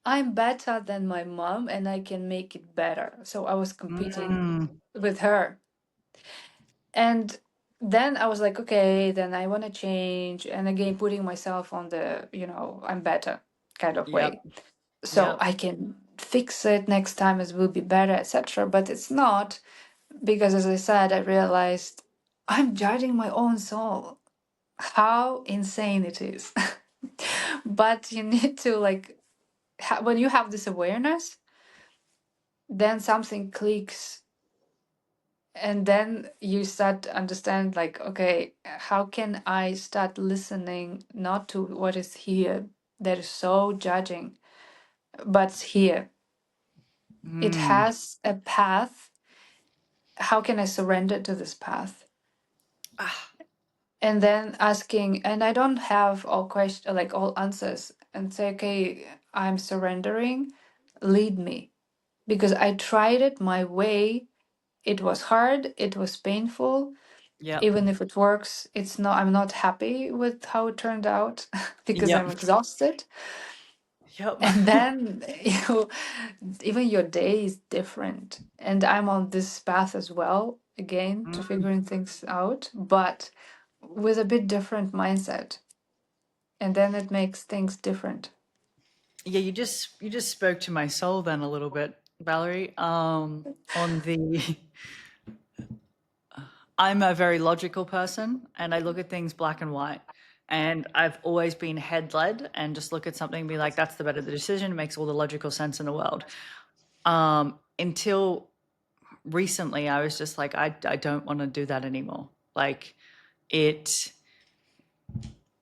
I'm better than my mom and I can make it better. So I was competing Mm, with her. And then I was like, okay, then I want to change. And again, putting myself on the, I'm better kind of yep, way. So yep. I can fix it next time, it will be better, etc. But it's not, because as I said, I realized I'm judging my own soul. How insane it is. But you need to like, when you have this awareness, then something clicks, and then you start to understand like, okay, how can I start listening not to what is here that is so judging, but here it Mm, has a path. How can I surrender to this path? ah, And then asking, and I don't have all question like all answers, and say, okay, I'm surrendering, lead me, because I tried it my way. It was hard, it was painful. yep, Even if it works, it's not, I'm not happy with how it turned out because yep, I'm exhausted. yep. And then even your day is different. And I'm on this path as well, again, to Mm, figuring things out, but with a bit different mindset. And then it makes things different. yeah, you just spoke to my soul then a little bit, Valerie. On the I'm a very logical person and I look at things black and white. And I've always been head led and just look at something and be like, that's the better the decision. It makes all the logical sense in the world. Until recently, I was just like, I don't want to do that anymore. Like it,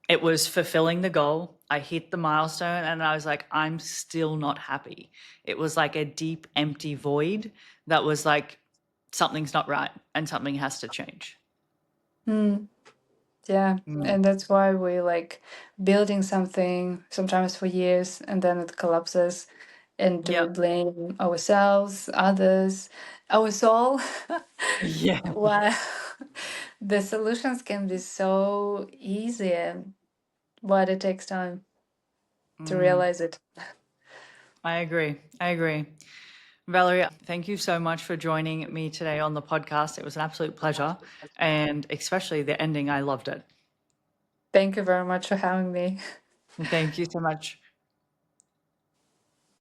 it was fulfilling the goal. I hit the milestone and I was like, I'm still not happy. It was like a deep, empty void that was like, something's not right and something has to change. Hmm. Yeah. Mm. And that's why we like building something sometimes for years and then it collapses. And do we Yep. blame ourselves, others, our soul? Yeah. Well, the solutions can be so easy, but it takes time to Mm, realize it. I agree. I agree. Valerie, thank you so much for joining me today on the podcast. It was an absolute pleasure. And especially the ending, I loved it. Thank you very much for having me. Thank you so much.